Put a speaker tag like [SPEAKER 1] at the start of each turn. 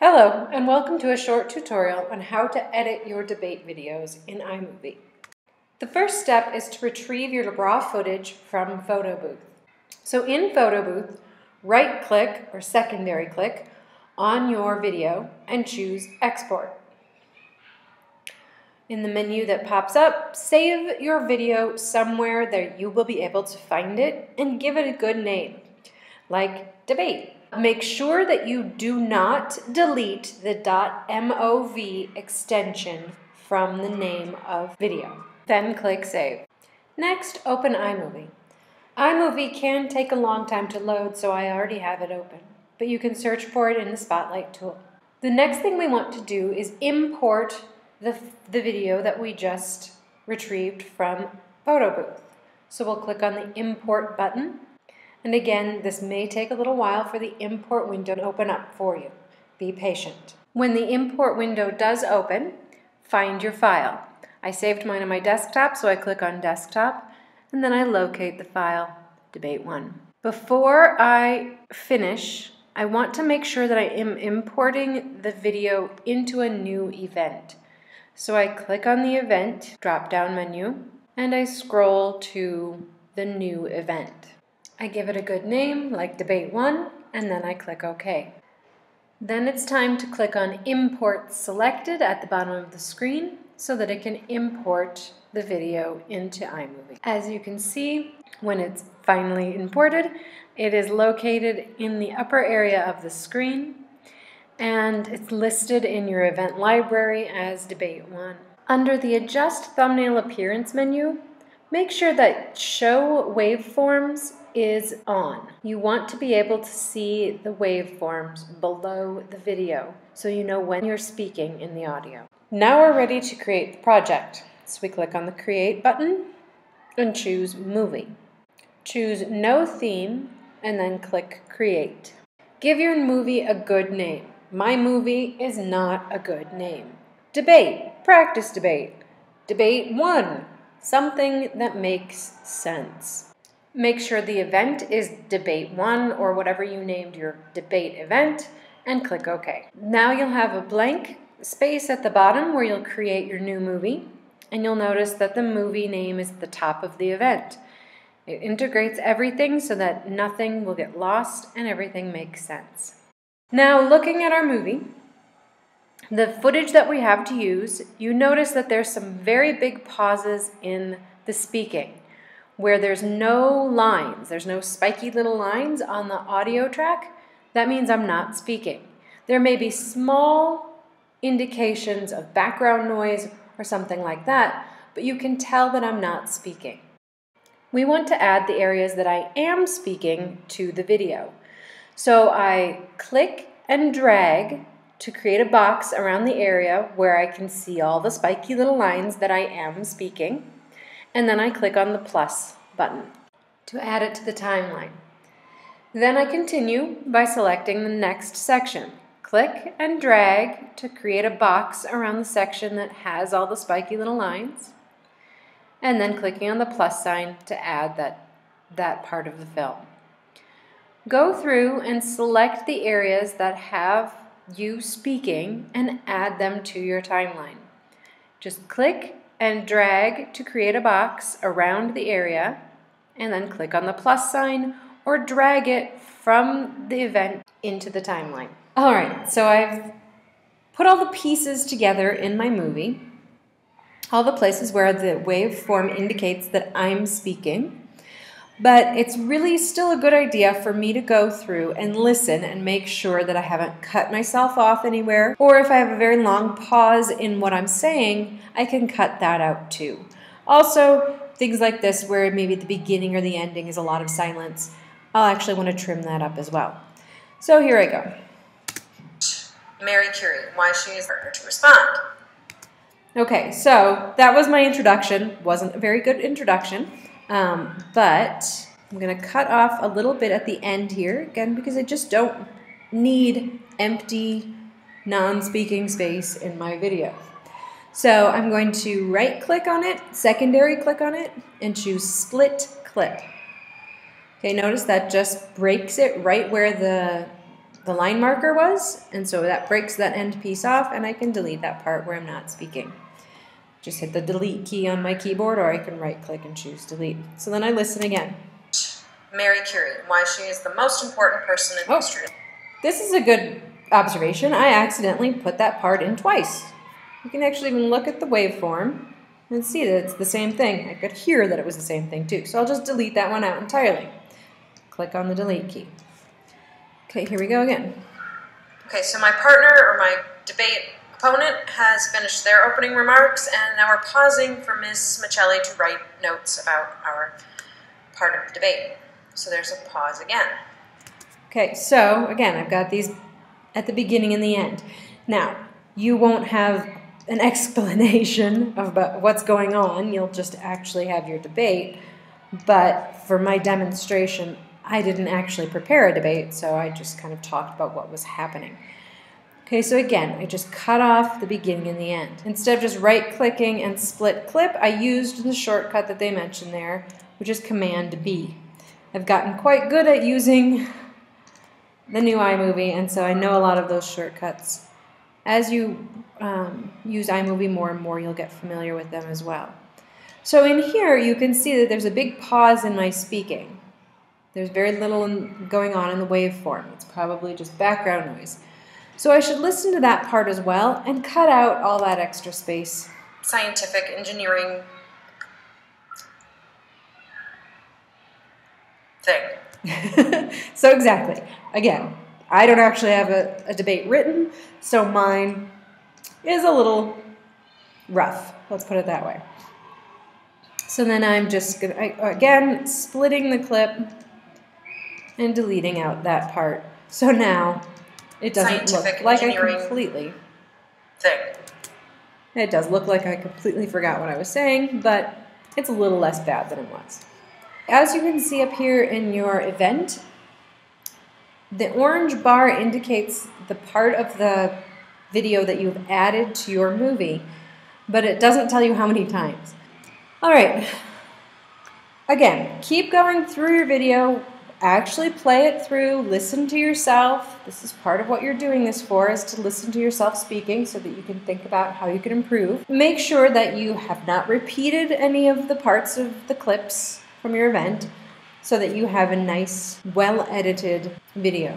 [SPEAKER 1] Hello, and welcome to a short tutorial on how to edit your debate videos in iMovie. The first step is to retrieve your raw footage from PhotoBooth. So in PhotoBooth, right-click or secondary click on your video and choose Export. In the menu that pops up, save your video somewhere that you will be able to find it and give it a good name, like Debate. Make sure that you do not delete the .mov extension from the name of video. Then click Save. Next, open iMovie. iMovie can take a long time to load, so I already have it open, but you can search for it in the Spotlight tool. The next thing we want to do is import the video that we just retrieved from PhotoBooth. So we'll click on the Import button. And again, this may take a little while for the import window to open up for you. Be patient. When the import window does open, find your file. I saved mine on my desktop, so I click on Desktop, and then I locate the file, Debate 1. Before I finish, I want to make sure that I am importing the video into a new event. So I click on the Event drop-down menu, and I scroll to the New Event. I give it a good name, like Debate 1, and then I click OK. Then it's time to click on Import Selected at the bottom of the screen so that it can import the video into iMovie. As you can see, when it's finally imported, it is located in the upper area of the screen, and it's listed in your event library as Debate 1. Under the Adjust Thumbnail Appearance menu, make sure that Show Waveforms is on. You want to be able to see the waveforms below the video so you know when you're speaking in the audio. Now we're ready to create the project. So we click on the Create button and choose Movie. Choose No Theme and then click Create. Give your movie a good name. My movie is not a good name. Debate, Practice Debate, Debate 1, something that makes sense. Make sure the event is Debate 1 or whatever you named your debate event and click OK. Now you'll have a blank space at the bottom where you'll create your new movie, and you'll notice that the movie name is at the top of the event. It integrates everything so that nothing will get lost and everything makes sense. Now looking at our movie, the footage that we have to use, you notice that there's some very big pauses in the speaking, where there's no lines, there's no spiky little lines on the audio track. That means I'm not speaking. There may be small indications of background noise or something like that, but you can tell that I'm not speaking. We want to add the areas that I am speaking to the video. So I click and drag to create a box around the area where I can see all the spiky little lines that I am speaking. And then I click on the plus button to add it to the timeline. Then I continue by selecting the next section. Click and drag to create a box around the section that has all the spiky little lines, and then clicking on the plus sign to add that part of the film. Go through and select the areas that have you speaking and add them to your timeline. Just click and drag to create a box around the area, and then click on the plus sign or drag it from the event into the timeline. Alright, so I've put all the pieces together in my movie, all the places where the waveform indicates that I'm speaking, but it's really still a good idea for me to go through and listen and make sure that I haven't cut myself off anywhere, or if I have a very long pause in what I'm saying, I can cut that out too. Also, things like this where maybe the beginning or the ending is a lot of silence, I'll actually want to trim that up as well. So here I go.
[SPEAKER 2] Mary Curie, why she is partner to respond.
[SPEAKER 1] Okay, so that was my introduction. Wasn't a very good introduction, but I'm going to cut off a little bit at the end here, again, because I just don't need empty, non-speaking space in my video. So I'm going to right-click on it, secondary click on it, and choose Split Clip. Okay, notice that just breaks it right where the the line marker was, and so that breaks that end piece off, and I can delete that part where I'm not speaking. Just hit the delete key on my keyboard, or I can right-click and choose delete. So then I listen again.
[SPEAKER 2] Mary Curie, why she is the most important person in history.
[SPEAKER 1] This is a good observation. I accidentally put that part in twice. You can actually even look at the waveform and see that it's the same thing. I could hear that it was the same thing too. So I'll just delete that one out entirely. Click on the delete key. Okay, here we go again.
[SPEAKER 2] Okay, so my partner or my debate opponent has finished their opening remarks, and now we're pausing for Ms. Michelli to write notes about our part of the debate. So there's a pause again.
[SPEAKER 1] Okay, so again, I've got these at the beginning and the end. Now, you won't have an explanation of what's going on. You'll just actually have your debate. But for my demonstration, I didn't actually prepare a debate, so I just kind of talked about what was happening. Okay, so again, I just cut off the beginning and the end. Instead of just right-clicking and split clip, I used the shortcut that they mentioned there, which is Command B. I've gotten quite good at using the new iMovie, and so I know a lot of those shortcuts. As you use iMovie more and more, you'll get familiar with them as well. So in here, you can see that there's a big pause in my speaking. There's very little going on in the waveform. It's probably just background noise. So I should listen to that part as well and cut out all that extra space.
[SPEAKER 2] Scientific engineering thing.
[SPEAKER 1] So exactly. Again, I don't actually have a debate written, so mine is a little rough. Let's put it that way. So then I'm just going to, again, splitting the clip and deleting out that part. So now it doesn't look like I completely...
[SPEAKER 2] thing.
[SPEAKER 1] It does look like I completely forgot what I was saying, but it's a little less bad than it was. As you can see up here in your event, the orange bar indicates the part of the video that you've added to your movie, but it doesn't tell you how many times. All right. Again, keep going through your video. Actually play it through. Listen to yourself. This is part of what you're doing this for, is to listen to yourself speaking so that you can think about how you can improve. Make sure that you have not repeated any of the parts of the clips from your event so that you have a nice, well-edited video.